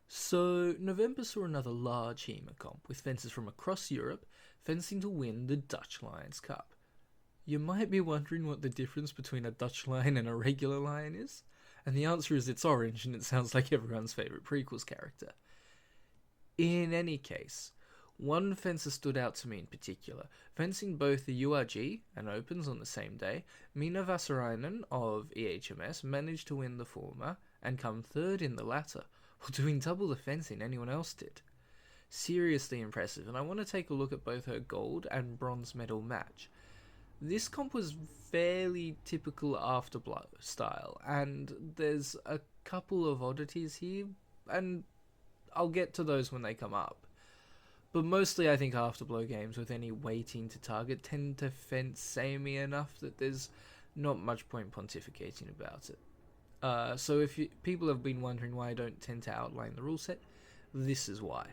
So, November saw another large HEMA comp, with fencers from across Europe fencing to win the Dutch Lions Cup. You might be wondering what the difference between a Dutch lion and a regular lion is, and the answer is it's orange and it sounds like everyone's favourite prequels character. In any case, one fencer stood out to me in particular, fencing both the URG and Opens on the same day. Minna Vasarainen of EHMS managed to win the former and come third in the latter, while doing double the fencing anyone else did. Seriously impressive, and I want to take a look at both her gold and bronze medal match. This comp was fairly typical Afterblow style, and there's a couple of oddities here, and I'll get to those when they come up. But mostly I think Afterblow games with any weighting to target tend to fence samey enough that there's not much point pontificating about it. So if people have been wondering why I don't tend to outline the rule set, this is why.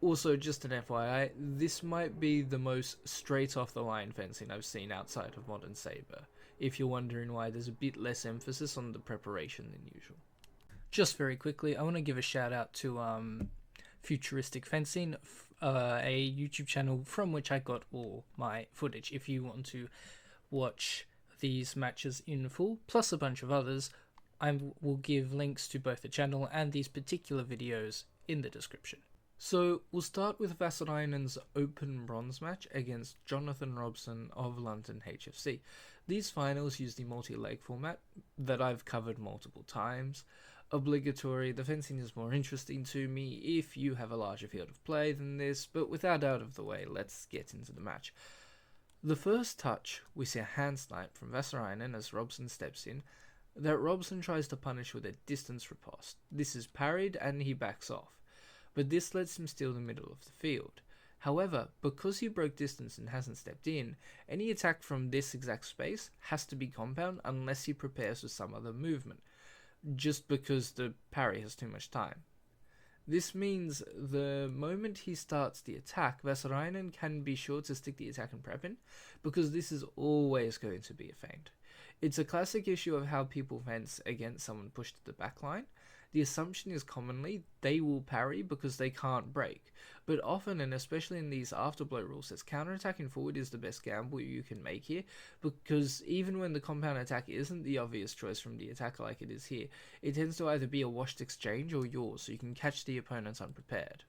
Also, just an FYI, this might be the most straight off the line fencing I've seen outside of Modern Saber, if you're wondering why there's a bit less emphasis on the preparation than usual. Just very quickly, I want to give a shout out to Futuristic Fencing, a YouTube channel from which I got all my footage. If you want to watch these matches in full, plus a bunch of others, I will give links to both the channel and these particular videos in the description. So we'll start with Vasarainen's open bronze match against Jonathan Robson of London HFC. These finals use the multi-leg format that I've covered multiple times. Obligatory, the fencing is more interesting to me if you have a larger field of play than this, but with that out of the way, let's get into the match. The first touch, we see a hand snipe from Vasarainen as Robson steps in, that Robson tries to punish with a distance riposte. This is parried and he backs off, but this lets him steal the middle of the field. However, because he broke distance and hasn't stepped in, any attack from this exact space has to be compound unless he prepares for some other movement, just because the parry has too much time. This means the moment he starts the attack, Vasarainen can be sure to stick the attack and prep in, because this is always going to be a feint. It's a classic issue of how people fence against someone pushed to the back line. The assumption is commonly they will parry because they can't break, but often, and especially in these afterblow rule sets, counterattacking forward is the best gamble you can make here, because even when the compound attack isn't the obvious choice from the attacker like it is here, it tends to either be a washed exchange or yours, so you can catch the opponents unprepared.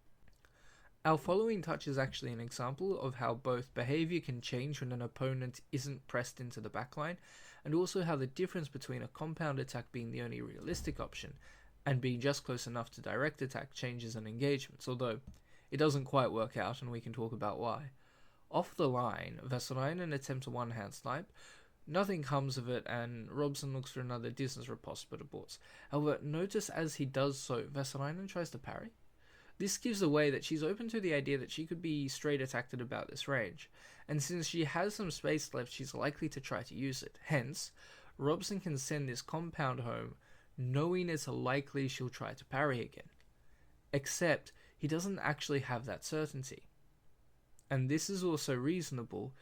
Our following touch is actually an example of how both behaviour can change when an opponent isn't pressed into the backline, and also how the difference between a compound attack being the only realistic option and being just close enough to direct attack changes in engagements, although it doesn't quite work out and we can talk about why. Off the line, Vasarainen attempts a one-hand snipe, nothing comes of it and Robson looks for another distance riposte but aborts. However, notice as he does so, Vasarainen tries to parry. This gives away that she's open to the idea that she could be straight attacked at about this range, and since she has some space left she's likely to try to use it. Hence, Robson can send this compound home knowing it's likely she'll try to parry again. Except, he doesn't actually have that certainty. And this is also reasonable.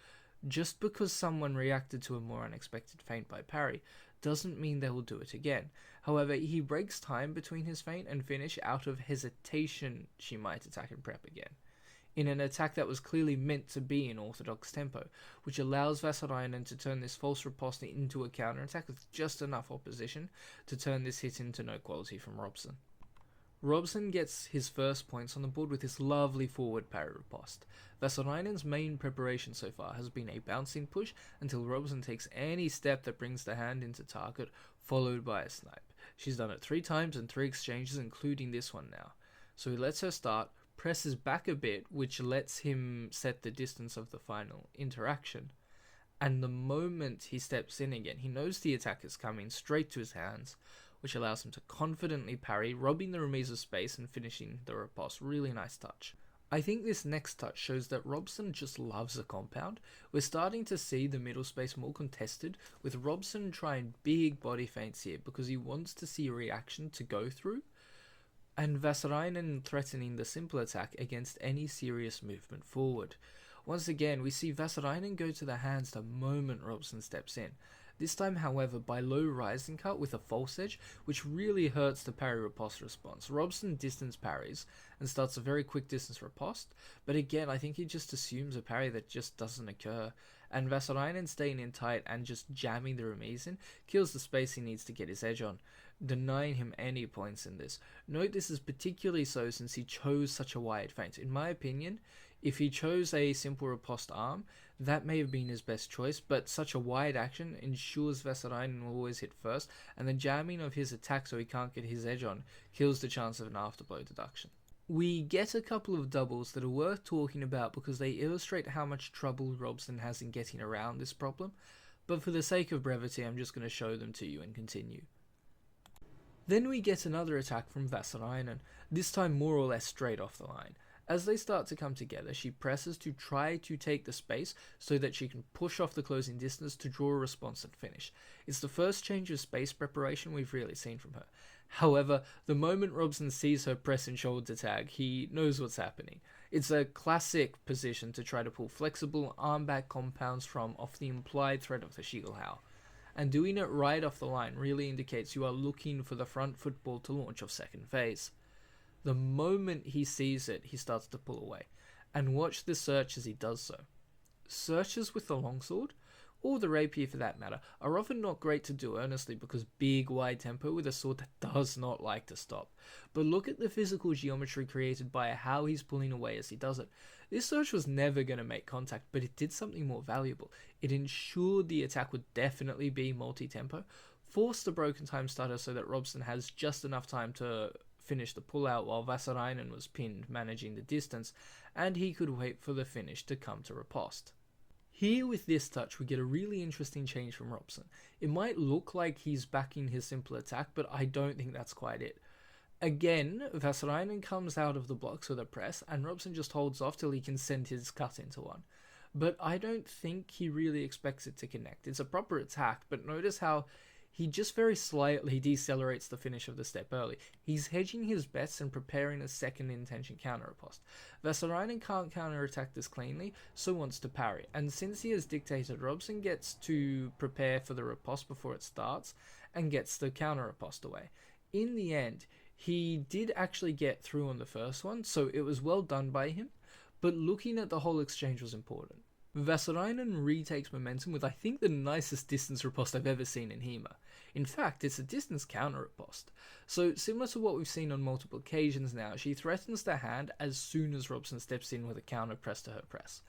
Just because someone reacted to a more unexpected feint by parry doesn't mean they will do it again. However, he breaks time between his feint and finish out of hesitation she might attack and prep again, in an attack that was clearly meant to be in orthodox tempo, which allows Vasarainen to turn this false riposte into a counterattack with just enough opposition to turn this hit into no quality from Robson. Robson gets his first points on the board with his lovely forward parry riposte. Vasarainen's main preparation so far has been a bouncing push until Robson takes any step that brings the hand into target, followed by a snipe. She's done it 3 times in 3 exchanges, including this one now. So he lets her start, presses back a bit, which lets him set the distance of the final interaction. And the moment he steps in again, he knows the attack is coming straight to his hands, which allows him to confidently parry, robbing the remise of space and finishing the riposte. Really nice touch. I think this next touch shows that Robson just loves a compound. We're starting to see the middle space more contested, with Robson trying big body feints here because he wants to see a reaction to go through, and Vasarainen threatening the simple attack against any serious movement forward. Once again, we see Vasarainen go to the hands the moment Robson steps in. This time, however, by low rising cut with a false edge, which really hurts the parry riposte response. Robson distance parries and starts a very quick distance riposte, but again, I think he just assumes a parry that just doesn't occur, and Vasarainen staying in tight and just jamming the remise in kills the space he needs to get his edge on, denying him any points in this. Note this is particularly so since he chose such a wide feint. In my opinion, if he chose a simple riposte arm, that may have been his best choice, but such a wide action ensures Vasarainen will always hit first, and the jamming of his attack so he can't get his edge on kills the chance of an afterblow deduction. We get a couple of doubles that are worth talking about because they illustrate how much trouble Robson has in getting around this problem, but for the sake of brevity I'm just going to show them to you and continue. Then we get another attack from Vasarainen, this time more or less straight off the line. As they start to come together, she presses to try to take the space so that she can push off the closing distance to draw a response and finish. It's the first change of space preparation we've really seen from her. However, the moment Robson sees her press and shoulder tag, he knows what's happening. It's a classic position to try to pull flexible arm back compounds from off the implied threat of the Schiegelhau. And doing it right off the line really indicates you are looking for the front football to launch off second phase. The moment he sees it, he starts to pull away. And watch the search as he does so. Searches with the longsword, or the rapier for that matter, are often not great to do earnestly because big wide tempo with a sword that does not like to stop. But look at the physical geometry created by how he's pulling away as he does it. This search was never going to make contact, but it did something more valuable. It ensured the attack would definitely be multi-tempo, forced the broken time starter so that Robson has just enough time to finish the pullout while Vasarainen was pinned, managing the distance, and he could wait for the finish to come to riposte. Here with this touch we get a really interesting change from Robson. It might look like he's backing his simple attack, but I don't think that's quite it. Again, Vasarainen comes out of the blocks with a press, and Robson just holds off till he can send his cut into one. But I don't think he really expects it to connect. It's a proper attack, but notice how he just very slightly decelerates the finish of the step early. He's hedging his bets and preparing a second intention counter riposte. Vasarainen can't counterattack this cleanly, so wants to parry, and since he has dictated, Robson gets to prepare for the riposte before it starts, and gets the counter riposte away. In the end, he did actually get through on the first one, so it was well done by him, but looking at the whole exchange was important. Vasarainen retakes momentum with I think the nicest distance riposte I've ever seen in HEMA. In fact, it's a distance counter riposte. So similar to what we've seen on multiple occasions now, she threatens the hand as soon as Robson steps in with a counter press to her press.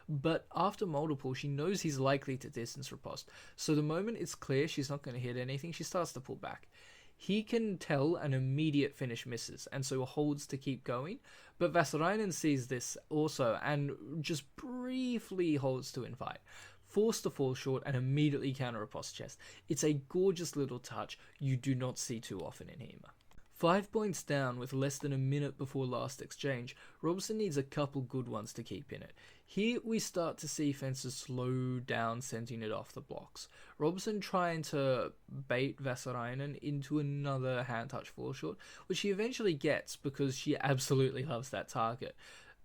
But after multiple, she knows he's likely to distance riposte, so the moment it's clear she's not going to hit anything, she starts to pull back. He can tell an immediate finish misses, and so holds to keep going, but Vasarainen sees this also, and just briefly holds to invite. Forced to fall short and immediately counter riposte chest. It's a gorgeous little touch you do not see too often in HEMA. 5 points down with less than a minute before last exchange, Robson needs a couple good ones to keep in it. Here we start to see fences slow down, sending it off the blocks. Robson trying to bait Vasarainen into another hand touch fall short, which he eventually gets because she absolutely loves that target.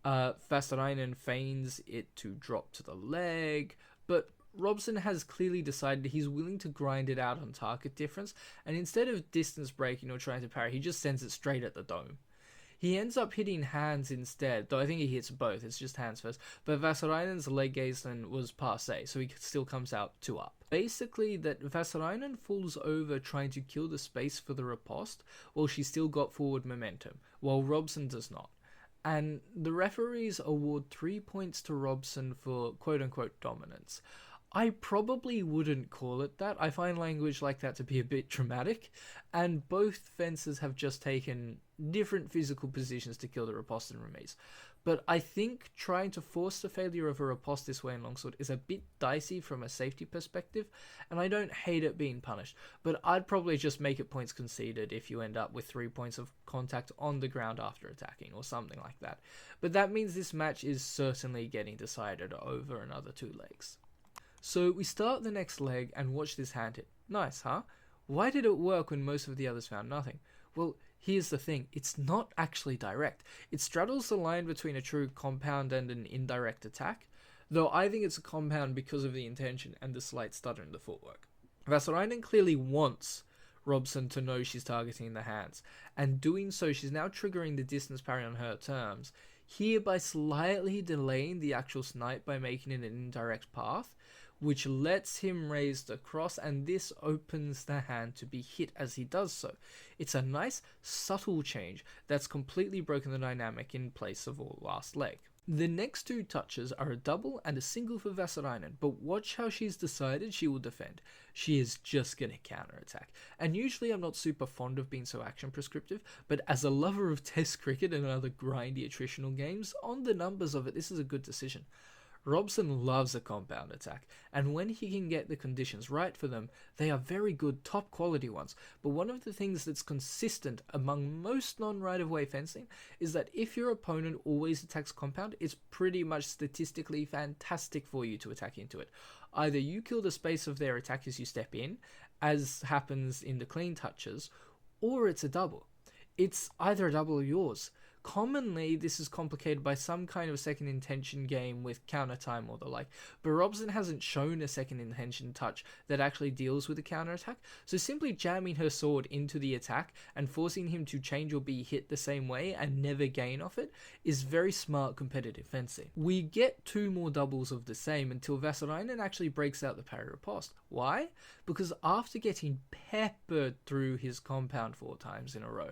Vasarainen feigns it to drop to the leg, but Robson has clearly decided he's willing to grind it out on target difference, and instead of distance breaking or trying to parry, he just sends it straight at the dome. He ends up hitting hands instead, though I think he hits both, it's just hands first, but Vasarainen's leg gazeland was passe, so he still comes out 2 up. Basically, that Vasarainen falls over trying to kill the space for the riposte, while she still got forward momentum, while Robson does not. And the referees award 3 points to Robson for quote-unquote dominance. I probably wouldn't call it that. I find language like that to be a bit dramatic, and both fencers have just taken different physical positions to kill the riposte and remise. But I think trying to force the failure of a riposte this way in Longsword is a bit dicey from a safety perspective, and I don't hate it being punished, but I'd probably just make it points conceded if you end up with 3 points of contact on the ground after attacking, or something like that. But that means this match is certainly getting decided over another 2 legs. So we start the next leg and watch this hand hit. Nice, huh? Why did it work when most of the others found nothing? Well, here's the thing, it's not actually direct. It straddles the line between a true compound and an indirect attack, though I think it's a compound because of the intention and the slight stutter in the footwork. Vasarainen clearly wants Robson to know she's targeting the hands, and doing so, she's now triggering the distance parry on her terms, here by slightly delaying the actual snipe by making it an indirect path, which lets him raise the cross, and this opens the hand to be hit as he does so. It's a nice, subtle change that's completely broken the dynamic in place of our last leg. The next two touches are a double and a single for Vasarainen, but watch how she's decided she will defend. She is just going to counterattack. And usually I'm not super fond of being so action prescriptive, but as a lover of test cricket and other grindy attritional games, on the numbers of it, this is a good decision. Robson loves a compound attack, and when he can get the conditions right for them, they are very good, top quality ones. But one of the things that's consistent among most non-right-of-way fencing is that if your opponent always attacks compound, it's pretty much statistically fantastic for you to attack into it. Either you kill the space of their attack as you step in, as happens in the clean touches, or it's a double. It's either a double or yours. Commonly, this is complicated by some kind of second intention game with counter time or the like, but Robson hasn't shown a second intention touch that actually deals with a counter attack, so simply jamming her sword into the attack and forcing him to change or be hit the same way and never gain off it is very smart competitive fencing. We get two more doubles of the same until Vasarainen actually breaks out the parry riposte. Why? Because after getting peppered through his compound 4 times in a row,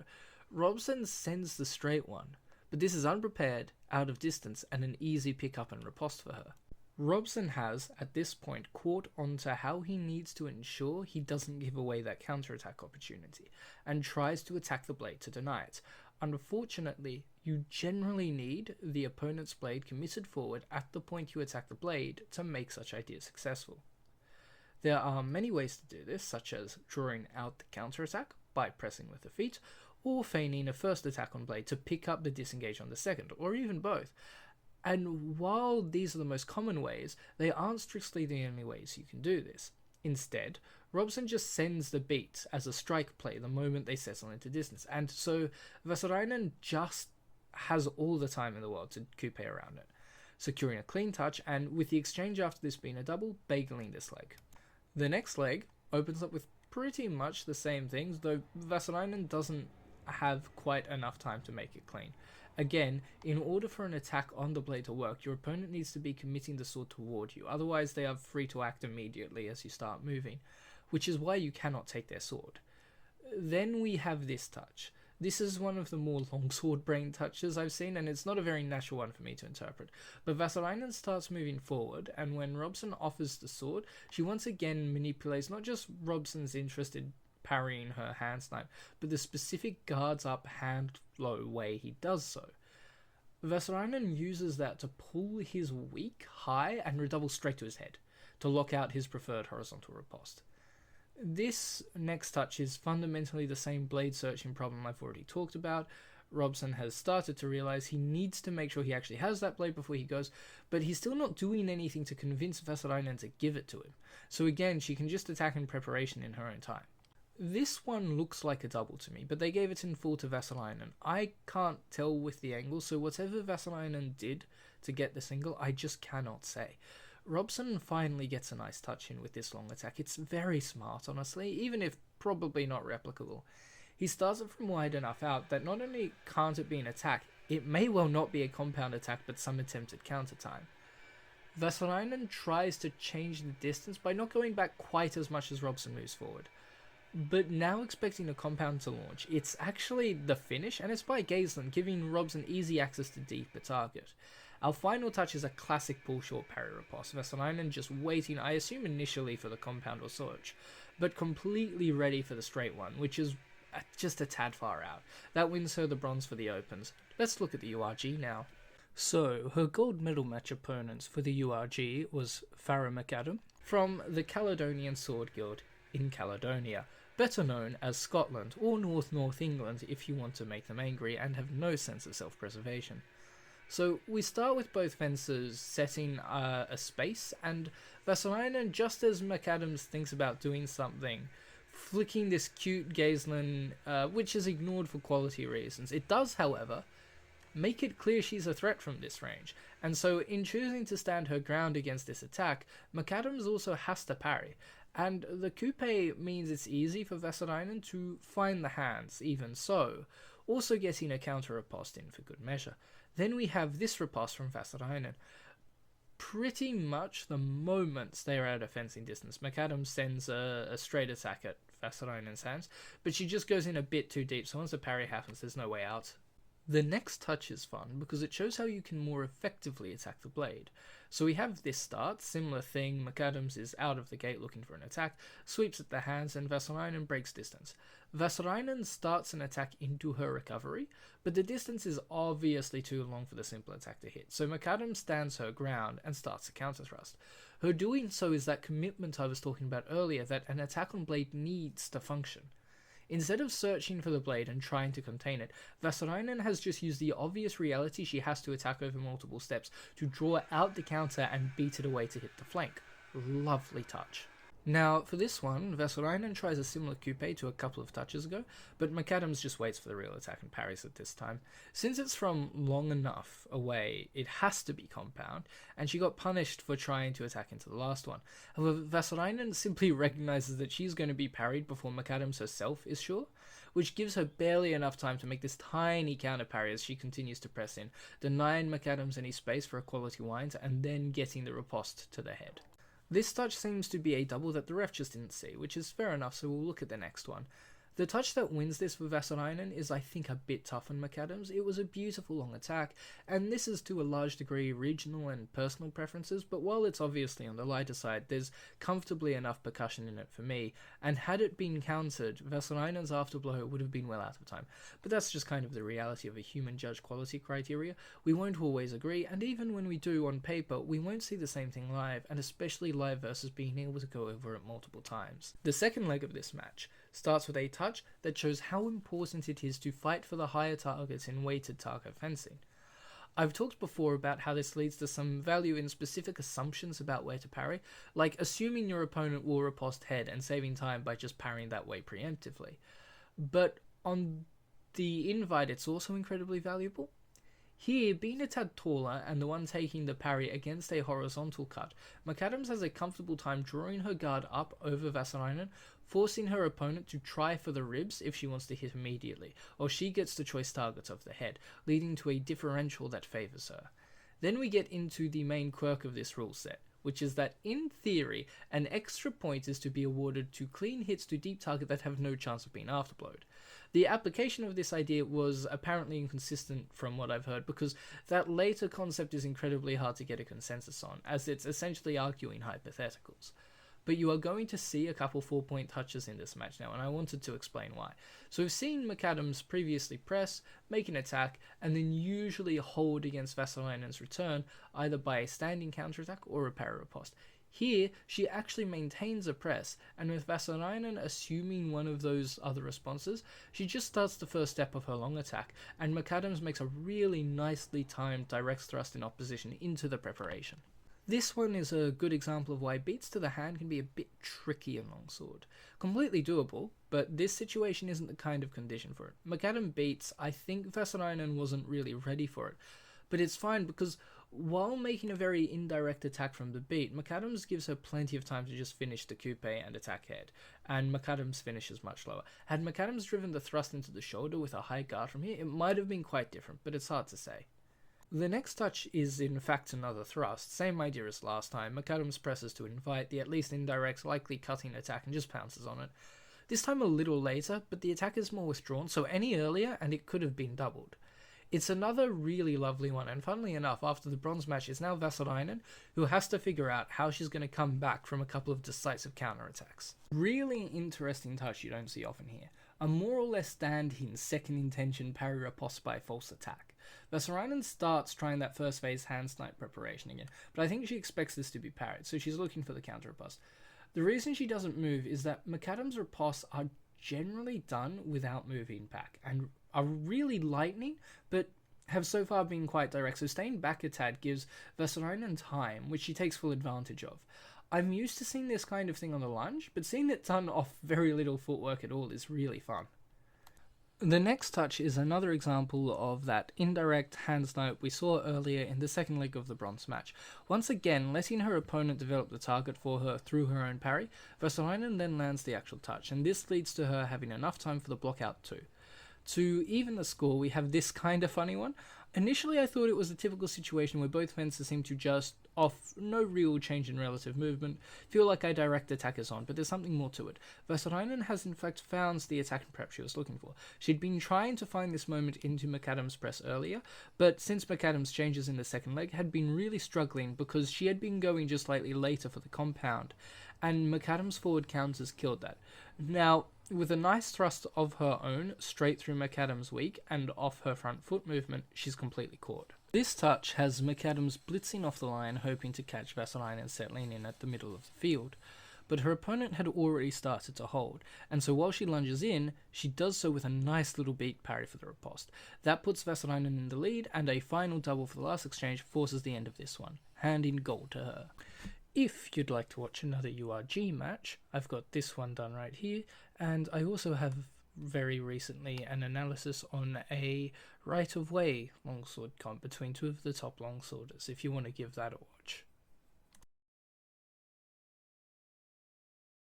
Robson sends the straight one, but this is unprepared, out of distance, and an easy pick-up and riposte for her. Robson has, at this point, caught on to how he needs to ensure he doesn't give away that counterattack opportunity, and tries to attack the blade to deny it. Unfortunately, you generally need the opponent's blade committed forward at the point you attack the blade to make such ideas successful. There are many ways to do this, such as drawing out the counterattack by pressing with the feet, or feigning a first attack on blade to pick up the disengage on the second, or even both. And while these are the most common ways, they aren't strictly the only ways you can do this. Instead, Robson just sends the beat as a strike play the moment they settle into distance, and so Vasarainen just has all the time in the world to coupe around it, securing a clean touch, and with the exchange after this being a double, bageling this leg. The next leg opens up with pretty much the same things, though Vasarainen doesn't have quite enough time to make it clean. Again, in order for an attack on the blade to work, your opponent needs to be committing the sword toward you, otherwise they are free to act immediately as you start moving, which is why you cannot take their sword. Then we have this touch. This is one of the more longsword brain touches I've seen, and it's not a very natural one for me to interpret. But Vasarainen starts moving forward, and when Robson offers the sword, she once again manipulates not just Robson's interest in parrying her hand snipe, but the specific guards up hand low way he does so. Vasarainen uses that to pull his weak high and redouble straight to his head, to lock out his preferred horizontal riposte. This next touch is fundamentally the same blade searching problem I've already talked about. Robson has started to realize he needs to make sure he actually has that blade before he goes, but he's still not doing anything to convince Vasarainen to give it to him. So again, she can just attack in preparation in her own time. This one looks like a double to me, but they gave it in full to Vasarainen. I can't tell with the angle, so whatever Vasarainen did to get the single, I just cannot say. Robson finally gets a nice touch in with this long attack. It's very smart, honestly, even if probably not replicable. He starts it from wide enough out that not only can't it be an attack, it may well not be a compound attack, but some attempted counter time. Vasarainen tries to change the distance by not going back quite as much as Robson moves forward. But now expecting a compound to launch, it's actually the finish, and it's by Gaisland, giving Robson easy access to deeper target. Our final touch is a classic pull short parry riposte, Vasarainen just waiting, I assume initially for the compound or search, but completely ready for the straight one, which is just a tad far out. That wins her the bronze for the Opens. Let's look at the URG now. So, her gold medal match opponents for the URG was Farah McAdam from the Caledonian Sword Guild in Caledonia, better known as Scotland or North England if you want to make them angry and have no sense of self-preservation. So we start with both fencers setting a space, and Vasarainen, just as McAdams thinks about doing something, flicking this cute Gaisland, which is ignored for quality reasons. It does, however, make it clear she's a threat from this range, and so in choosing to stand her ground against this attack, McAdams also has to parry. And the coupe means it's easy for Vasarainen to find the hands, even so, also getting a counter riposte in for good measure. Then we have this riposte from Vasarainen. Pretty much the moment they are out of fencing distance, McAdams sends a straight attack at Vasarainen's hands, but she just goes in a bit too deep, so once the parry happens, there's no way out. The next touch is fun because it shows how you can more effectively attack the blade. So we have this start, similar thing, McAdams is out of the gate looking for an attack, sweeps at the hands, and Vasarainen breaks distance. Vasarainen starts an attack into her recovery, but the distance is obviously too long for the simple attack to hit, so McAdams stands her ground and starts a counter thrust. Her doing so is that commitment I was talking about earlier, that an attack on blade needs to function. Instead of searching for the blade and trying to contain it, Vasarainen has just used the obvious reality she has to attack over multiple steps to draw out the counter and beat it away to hit the flank. Lovely touch. Now, for this one, Vasarainen tries a similar coupe to a couple of touches ago, but McAdams just waits for the real attack and parries it this time. Since it's from long enough away, it has to be compound, and she got punished for trying to attack into the last one. However, Vasarainen simply recognizes that she's going to be parried before McAdams herself is sure, which gives her barely enough time to make this tiny counter parry as she continues to press in, denying McAdams any space for a quality wind, and then getting the riposte to the head. This touch seems to be a double that the ref just didn't see, which is fair enough, so we'll look at the next one. The touch that wins this for Vasarainen is, I think, a bit tough on McAdams. It was a beautiful long attack, and this is to a large degree regional and personal preferences, but while it's obviously on the lighter side, there's comfortably enough percussion in it for me, and had it been countered, Vasarainen's afterblow would have been well out of time. But that's just kind of the reality of a human judge quality criteria. We won't always agree, and even when we do on paper, we won't see the same thing live, and especially live versus being able to go over it multiple times. The second leg of this match starts with a touch that shows how important it is to fight for the higher targets in weighted target fencing. I've talked before about how this leads to some value in specific assumptions about where to parry, like assuming your opponent will riposte head and saving time by just parrying that way preemptively. But on the invite, it's also incredibly valuable. Here, being a tad taller and the one taking the parry against a horizontal cut, McAdams has a comfortable time drawing her guard up over Vasarainen, forcing her opponent to try for the ribs if she wants to hit immediately, or she gets the choice targets of the head, leading to a differential that favours her. Then we get into the main quirk of this rule set, which is that, in theory, an extra point is to be awarded to clean hits to deep target that have no chance of being afterblowed. The application of this idea was apparently inconsistent from what I've heard, because that later concept is incredibly hard to get a consensus on, as it's essentially arguing hypotheticals. But you are going to see a couple 4-point touches in this match now, and I wanted to explain why. So we've seen McAdams previously press, make an attack, and then usually hold against Vasarainen's return, either by a standing counterattack or a parry riposte. Here, she actually maintains a press, and with Vasarainen assuming one of those other responses, she just starts the first step of her long attack, and McAdams makes a really nicely timed direct thrust in opposition into the preparation. This one is a good example of why beats to the hand can be a bit tricky in Longsword. Completely doable, but this situation isn't the kind of condition for it. McAdam beats, I think Vasarainen wasn't really ready for it, but it's fine because while making a very indirect attack from the beat, McAdams gives her plenty of time to just finish the coupe and attack head, and McAdams finishes much lower. Had McAdams driven the thrust into the shoulder with a high guard from here, it might have been quite different, but it's hard to say. The next touch is in fact another thrust, same idea as last time. McAdams presses to invite the at least indirect, likely cutting attack and just pounces on it. This time a little later, but the attack is more withdrawn, so any earlier and it could have been doubled. It's another really lovely one, and funnily enough, after the bronze match, it's now Vasarainen who has to figure out how she's going to come back from a couple of decisive counterattacks. Really interesting touch you don't see often here. A more or less stand-in second intention parry riposte by false attack. Vasarainen starts trying that first phase hand snipe preparation again, but I think she expects this to be parried, so she's looking for the counter riposte. The reason she doesn't move is that McAdams' ripostes are generally done without moving back, and are really lightning, but have so far been quite direct, so staying back a tad gives Vasarainen time, which she takes full advantage of. I'm used to seeing this kind of thing on the lunge, but seeing it done off very little footwork at all is really fun. The next touch is another example of that indirect hand snipe we saw earlier in the second leg of the bronze match. Once again, letting her opponent develop the target for her through her own parry, Vasarainen then lands the actual touch, and this leads to her having enough time for the block out too. To even the score, we have this kind of funny one. Initially, I thought it was a typical situation where both fencers seem to just, off no real change in relative movement, feel like a direct attack is on, but there's something more to it. Vasarainen has in fact found the attack and prep she was looking for. She'd been trying to find this moment into McAdams' press earlier, but since McAdams' changes in the second leg, had been really struggling because she had been going just slightly later for the compound, and McAdams' forward counters killed that. Now, with a nice thrust of her own, straight through McAdams' weak and off her front foot movement, she's completely caught. This touch has McAdams blitzing off the line, hoping to catch Vasarainen settling in at the middle of the field. But her opponent had already started to hold, and so while she lunges in, she does so with a nice little beat parry for the riposte. That puts Vasarainen in the lead, and a final double for the last exchange forces the end of this one, handing gold to her. If you'd like to watch another URG match, I've got this one done right here, and I also have very recently an analysis on a right-of-way longsword comp between two of the top longsworders, if you want to give that a watch.